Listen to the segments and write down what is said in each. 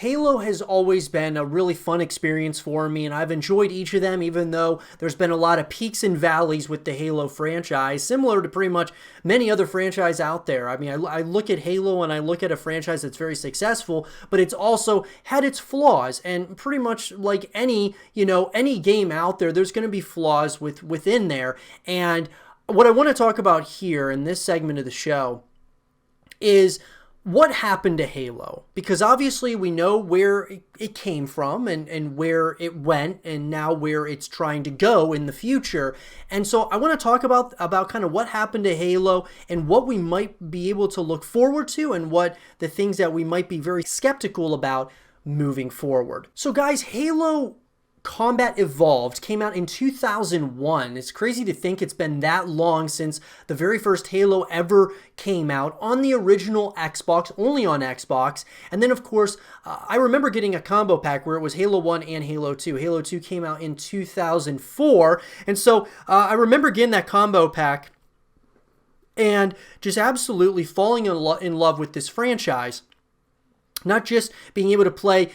Halo has always been a really fun experience for me, and I've enjoyed each of them, even though there's been a lot of peaks and valleys with the Halo franchise, similar to pretty much many other franchises out there. I mean, I look at Halo and I look at a franchise that's very successful, but it's also had its flaws, and pretty much like any game out there, there's going to be flaws within there. And what I want to talk about here in this segment of the show is what happened to Halo, because obviously we know where it came from and where it went and now where it's trying to go in the future. And so I want to talk about kind of what happened to Halo and what we might be able to look forward to and what the things that we might be very skeptical about moving forward. So guys, Halo Combat Evolved came out in 2001. It's crazy to think it's been that long since the very first Halo ever came out on the original Xbox, only on Xbox. And then, of course, I remember getting a combo pack where it was Halo 1 and Halo 2. Halo 2 came out in 2004. And so I remember getting that combo pack and just absolutely falling in love with this franchise. Not just being able to play,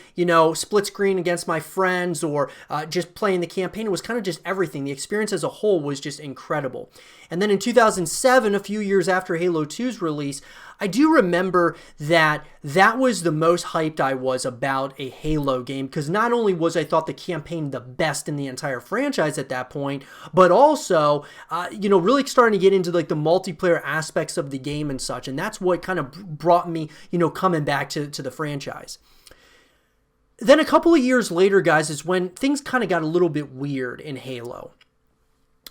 split screen against my friends or just playing the campaign. It was kind of just everything. The experience as a whole was just incredible. And then in 2007, a few years after Halo 2's release, I do remember that was the most hyped I was about a Halo game, because not only was I thought the campaign the best in the entire franchise at that point, but also, really starting to get into like the multiplayer aspects of the game and such. And that's what kind of brought me, coming back to the franchise. Then a couple of years later, guys, is when things kind of got a little bit weird in Halo.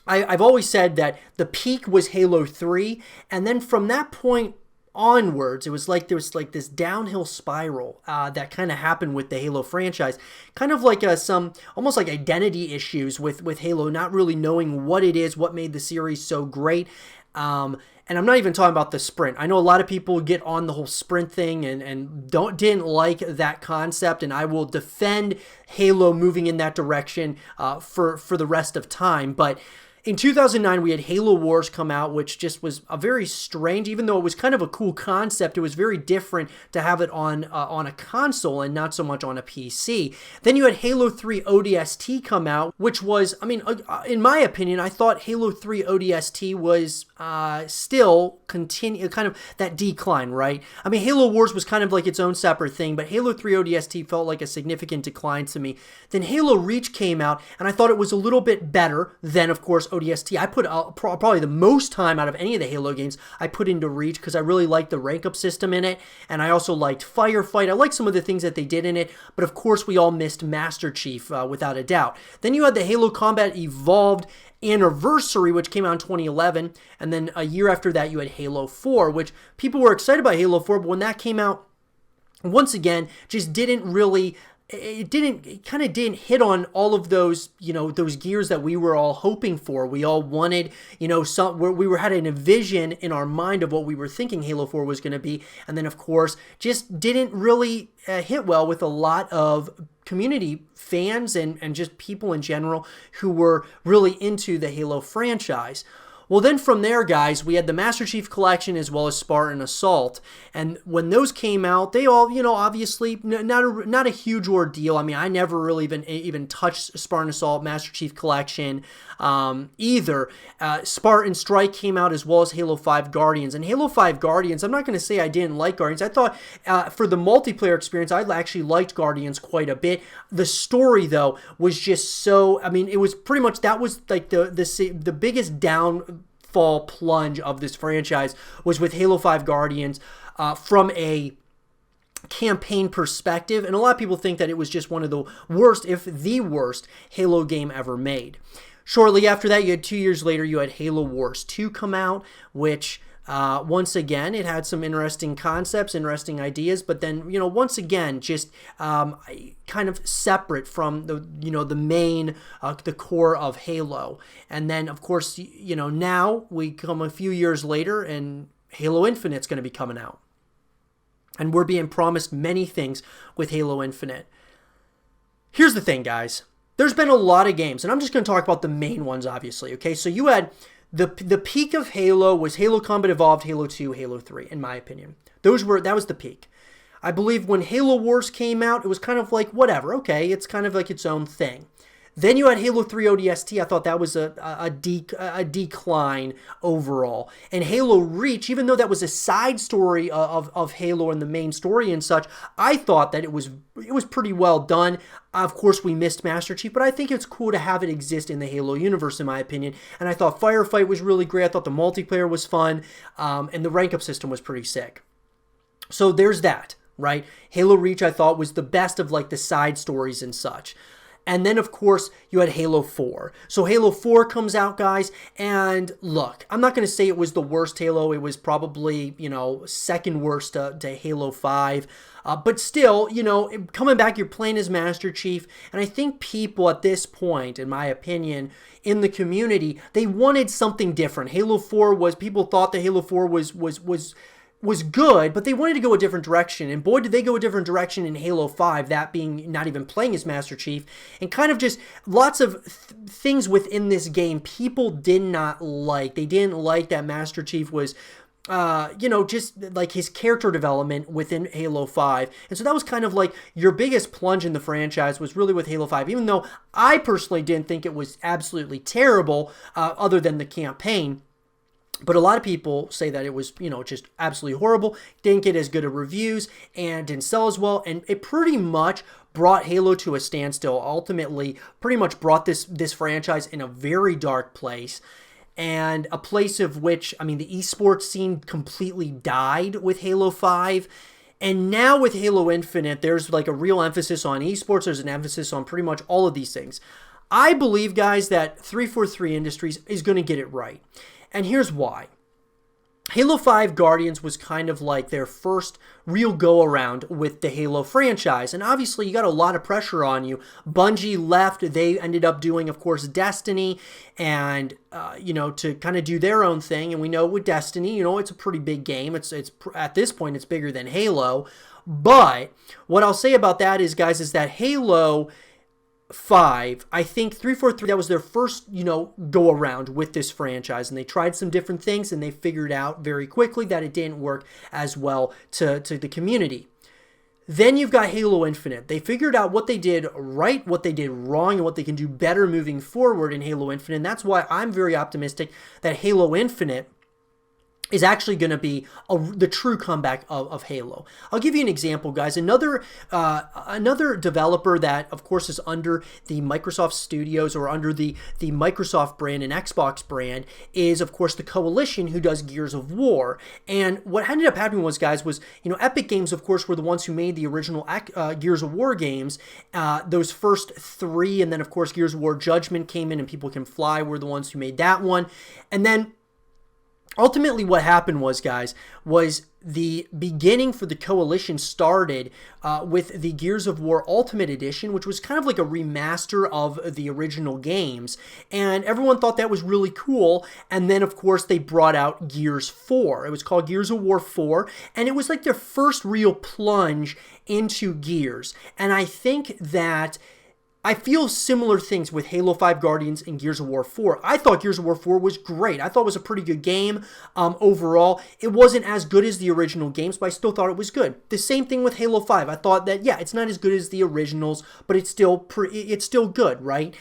I've always said that the peak was Halo 3, and then from that point onwards, it was like there was like this downhill spiral that kind of happened with the Halo franchise, kind of like some almost like identity issues with Halo, not really knowing what it is, what made the series so great. And I'm not even talking about the sprint. I know a lot of people get on the whole sprint thing and didn't like that concept, and I will defend Halo moving in that direction for the rest of time. But in 2009, we had Halo Wars come out, which just was a very strange, even though it was kind of a cool concept, it was very different to have it on a console and not so much on a PC. Then you had Halo 3 ODST come out, which was, in my opinion, I thought Halo 3 ODST was still continue kind of that decline, right? Halo Wars was kind of like its own separate thing, but Halo 3 ODST felt like a significant decline to me. Then Halo Reach came out, and I thought it was a little bit better than, of course, ODST. I put probably the most time out of any of the Halo games I put into Reach, because I really liked the rank up system in it, and I also liked Firefight. I liked some of the things that they did in it, but of course we all missed Master Chief without a doubt. Then you had the Halo Combat Evolved Anniversary, which came out in 2011, and then a year after that you had Halo 4, which people were excited about Halo 4, but when that came out, once again, just didn't really... It kind of didn't hit on all of those, those gears that we were all hoping for. We all wanted, had a vision in our mind of what we were thinking Halo 4 was going to be. And then, of course, just didn't really hit well with a lot of community fans and just people in general who were really into the Halo franchise. Well, then from there, guys, we had the Master Chief Collection as well as Spartan Assault. And when those came out, they all, obviously not a huge ordeal. I never really even touched Spartan Assault, Master Chief Collection either. Spartan Strike came out as well as Halo 5 Guardians. And Halo 5 Guardians, I'm not going to say I didn't like Guardians. I thought for the multiplayer experience, I actually liked Guardians quite a bit. The story, though, was just so, it was pretty much, that was like the biggest downfall plunge of this franchise was with Halo 5 Guardians from a campaign perspective, and a lot of people think that it was just one of the worst, if the worst, Halo game ever made. Shortly after that, 2 years later, you had Halo Wars 2 come out, which once again, it had some interesting concepts, interesting ideas, but then, once again, just kind of separate from the main, the core of Halo. And then, of course, now we come a few years later and Halo Infinite's going to be coming out. And we're being promised many things with Halo Infinite. Here's the thing, guys. There's been a lot of games, and I'm just going to talk about the main ones, obviously, okay? So you had the peak of Halo was Halo Combat Evolved, Halo 2, Halo 3, in my opinion. That was the peak. I believe when Halo Wars came out, it was kind of like, whatever, okay, it's kind of like its own thing. Then you had Halo 3 ODST. I thought that was a decline overall. And Halo Reach, even though that was a side story of Halo and the main story and such, I thought that it was pretty well done. Of course, we missed Master Chief, but I think it's cool to have it exist in the Halo universe, in my opinion. And I thought Firefight was really great. I thought the multiplayer was fun, and the rank-up system was pretty sick. So there's that, right? Halo Reach, I thought, was the best of like the side stories and such. And then, of course, you had Halo 4. So Halo 4 comes out, guys, and look, I'm not going to say it was the worst Halo. It was probably, second worst to Halo 5. But still, coming back, you're playing as Master Chief. And I think people at this point, in my opinion, in the community, they wanted something different. Halo 4 was, people thought that Halo 4 was good, but they wanted to go a different direction. And boy, did they go a different direction in Halo 5, that being not even playing as Master Chief, and kind of just lots of things within this game people did not like. They didn't like that Master Chief was, just like his character development within Halo 5. And so that was kind of like your biggest plunge in the franchise was really with Halo 5, even though I personally didn't think it was absolutely terrible, other than the campaign. But a lot of people say that it was, just absolutely horrible, didn't get as good of reviews, and didn't sell as well, and it pretty much brought Halo to a standstill. Ultimately, pretty much brought this franchise in a very dark place, and a place of which, the esports scene completely died with Halo 5. And now with Halo Infinite, there's like a real emphasis on esports. There's an emphasis on pretty much all of these things. I believe, guys, that 343 Industries is going to get it right. And here's why. Halo 5 Guardians was kind of like their first real go-around with the Halo franchise. And obviously, you got a lot of pressure on you. Bungie left. They ended up doing, of course, Destiny and, to kind of do their own thing. And we know with Destiny, it's a pretty big game. It's at this point, it's bigger than Halo. But what I'll say about that is, guys, is that Halo 5, I think 343, that was their first, go around with this franchise, and they tried some different things, and they figured out very quickly that it didn't work as well to the community. Then you've got Halo Infinite. They figured out what they did right, what they did wrong, and what they can do better moving forward in Halo Infinite, and that's why I'm very optimistic that Halo Infinite is actually going to be the true comeback of Halo. I'll give you an example, guys. Another developer that, of course, is under the Microsoft Studios or under the Microsoft brand and Xbox brand is, of course, the Coalition, who does Gears of War. And what ended up happening was, guys, Epic Games, of course, were the ones who made the original Gears of War games. Those first three, and then, of course, Gears of War Judgment came in, and People Can Fly were the ones who made that one. And then ultimately, what happened was, guys, was the beginning for the Coalition started with the Gears of War Ultimate Edition, which was kind of like a remaster of the original games. And everyone thought that was really cool. And then, of course, they brought out Gears 4. It was called Gears of War 4. And it was like their first real plunge into Gears. And I think that I feel similar things with Halo 5 Guardians and Gears of War 4. I thought Gears of War 4 was great. I thought it was a pretty good game overall. It wasn't as good as the original games, but I still thought it was good. The same thing with Halo 5. I thought that, yeah, it's not as good as the originals, but it's still good, right?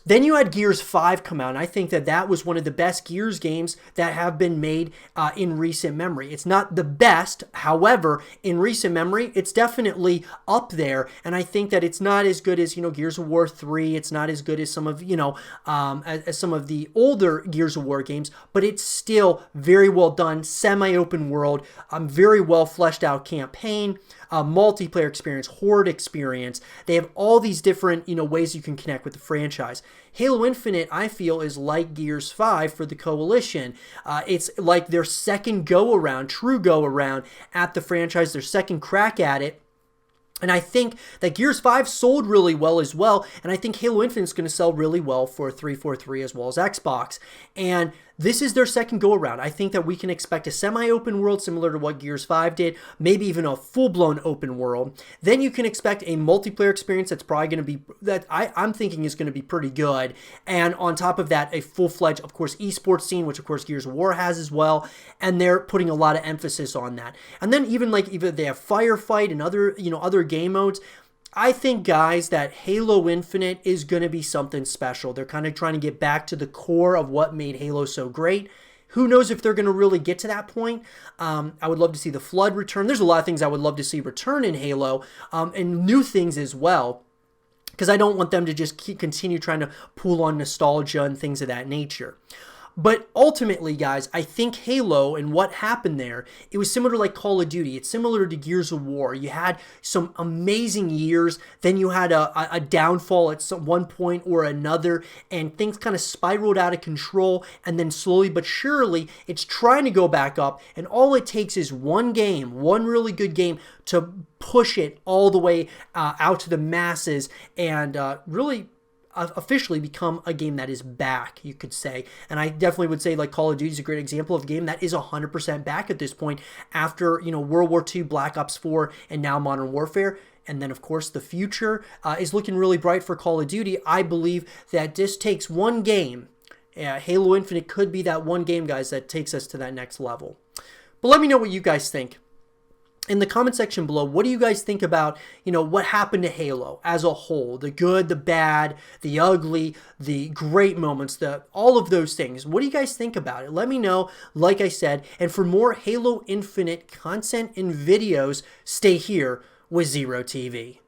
Then you had Gears 5 come out, and I think that was one of the best Gears games that have been made in recent memory. It's not the best, however, in recent memory, it's definitely up there, and I think that it's not as good as, Gears of War 3. It's not as good as some of, as some of the older Gears of War games, but it's still very well done, semi-open world, very well fleshed out campaign, multiplayer experience, horde experience. They have all these different, ways you can connect with the franchise. Halo Infinite, I feel, is like Gears 5 for the Coalition. It's like their second go-around, true go-around at the franchise, their second crack at it. And I think that Gears 5 sold really well as well, and I think Halo Infinite is going to sell really well for 343 as well as Xbox. And this is their second go around. I think that we can expect a semi-open world similar to what Gears 5 did, maybe even a full-blown open world. Then you can expect a multiplayer experience that's probably going to be, that I'm thinking is going to be pretty good. And on top of that, a full-fledged, of course, esports scene, which of course Gears of War has as well. And they're putting a lot of emphasis on that. And then even they have Firefight and other game modes. I think, guys, that Halo Infinite is going to be something special. They're kind of trying to get back to the core of what made Halo so great. Who knows if they're going to really get to that point. I would love to see the Flood return. There's a lot of things I would love to see return in Halo, and new things as well, because I don't want them to just continue trying to pull on nostalgia and things of that nature. But ultimately, guys, I think Halo and what happened there, it was similar to like Call of Duty. It's similar to Gears of War. You had some amazing years, then you had a downfall at one point or another, and things kind of spiraled out of control, and then slowly but surely, it's trying to go back up, and all it takes is one game, one really good game, to push it all the way out to the masses, and really officially become a game that is back, you could say. And I definitely would say like Call of Duty is a great example of a game that is 100% back at this point after, World War II, Black Ops 4, and now Modern Warfare. And then, of course, the future is looking really bright for Call of Duty. I believe that this takes one game. Halo Infinite could be that one game, guys, that takes us to that next level. But let me know what you guys think. In the comment section below, what do you guys think about, what happened to Halo as a whole? The good, the bad, the ugly, the great moments, all of those things. What do you guys think about it? Let me know, like I said. And for more Halo Infinite content and videos, stay here with Zero TV.